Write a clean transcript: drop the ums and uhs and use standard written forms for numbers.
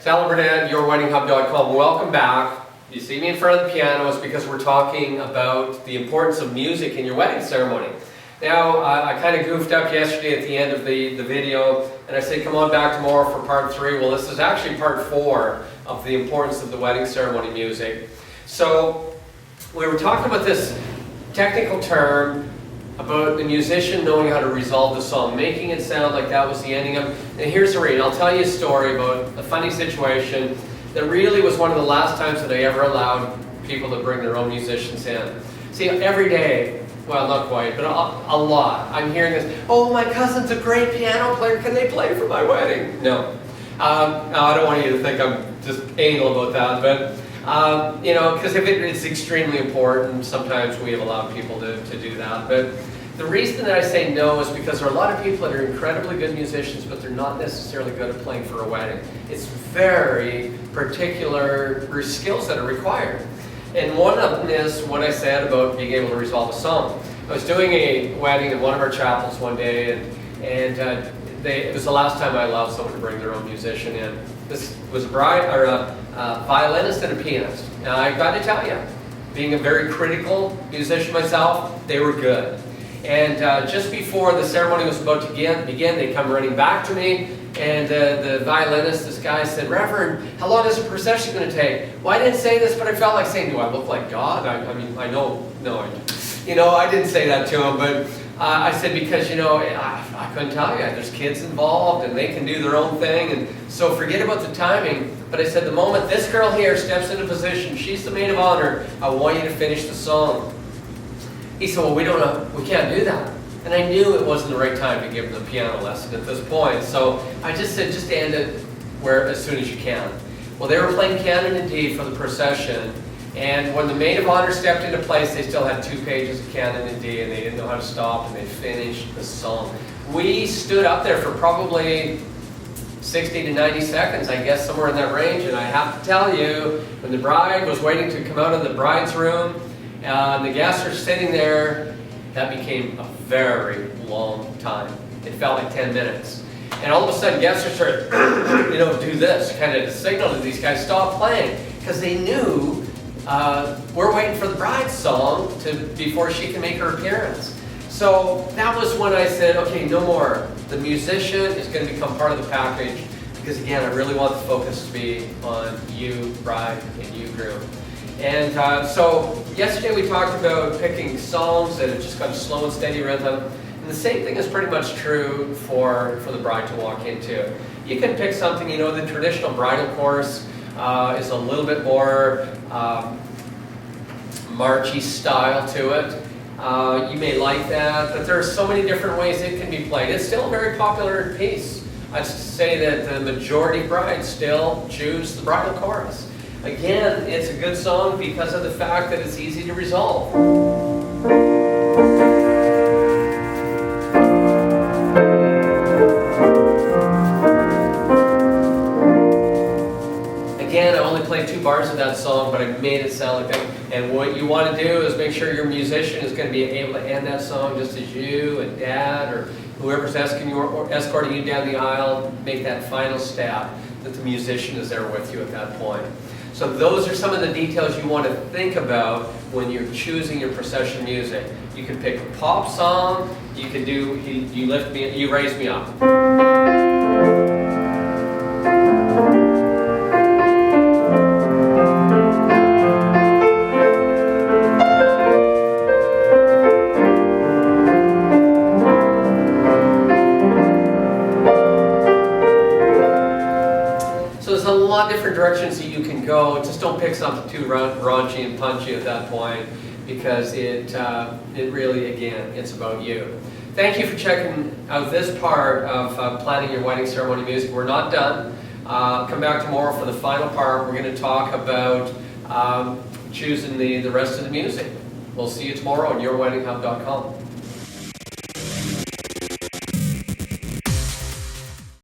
Albert at yourweddinghub.com. Welcome back. You see me in front of the piano is because we're talking about the importance of music in your wedding ceremony. Now, I kind of goofed up yesterday at the end of the video, and I said, come on back tomorrow for part 3. Well, this is actually part 4 of the importance of the wedding ceremony music. So, we were talking about this technical term about the musician knowing how to resolve the song, making it sound like that was the ending of it. And here's the read. I'll tell you a story about a funny situation that really was one of the last times that I ever allowed people to bring their own musicians in. See, every day, well, not quite, but a lot, I'm hearing this, oh, my cousin's a great piano player, can they play for my wedding? No. I don't want you to think I'm just anal about that, but you know, because if it's extremely important, sometimes we have allowed people to do that. But the reason that I say no is because there are a lot of people that are incredibly good musicians, but they're not necessarily good at playing for a wedding. It's very particular skills that are required. And one of them is what I said about being able to resolve a song. I was doing a wedding in one of our chapels one day, and it was the last time I allowed someone to bring their own musician in. This was a bride, or a violinist and a pianist. Now, I've got to tell you, being a very critical musician myself, they were good. And just before the ceremony was about to begin, they come running back to me, and the violinist, this guy, said, Reverend, how long is the procession going to take? Well, I didn't say this, but I felt like saying, do I look like God? I mean, I know, no, I didn't say that to him, but I said, because, I couldn't tell you. There's kids involved, and they can do their own thing, and so forget about the timing. But I said, the moment this girl here steps into position, she's the maid of honor, I want you to finish the song. He said, well, we can't do that. And I knew it wasn't the right time to give him the piano lesson at this point, so I just said, just end it as soon as you can. Well, they were playing Canon in D for the procession, and when the maid of honor stepped into place, they still had 2 pages of Canon in D, and they didn't know how to stop, and they finished the song. We stood up there for probably 60 to 90 seconds, I guess, somewhere in that range, and I have to tell you, when the bride was waiting to come out of the bride's room, the guests are sitting there, that became a very long time. It felt like 10 minutes. And all of a sudden, guests are starting, do this, kind of to signal to these guys, stop playing, because they knew we're waiting for the bride's song before she can make her appearance. So that was when I said, okay, no more. The musician is going to become part of the package, because again, I really want the focus to be on you, bride, and you, groom. And so yesterday we talked about picking songs that have just got a slow and steady rhythm. And the same thing is pretty much true for the bride to walk into. You can pick something, the traditional bridal chorus is a little bit more marchy style to it. You may like that, but there are so many different ways it can be played. It's still a very popular piece. I'd say that the majority of brides still choose the bridal chorus. Again, it's a good song because of the fact that it's easy to resolve. Again, I only played 2 bars of that song, but I made it sound like that. And what you want to do is make sure your musician is going to be able to end that song just as you and Dad or whoever's escorting you down the aisle make that final step, that the musician is there with you at that point. So those are some of the details you want to think about when you're choosing your procession music. You can pick a pop song. You can do You Lift Me, You Raise Me Up. Different directions that you can go. Just don't pick something too raunchy and punchy at that point, because it really, again, it's about you. Thank you for checking out this part of planning your wedding ceremony music. We're not done. Come back tomorrow for the final part. We're going to talk about choosing the rest of the music. We'll see you tomorrow on yourweddinghub.com.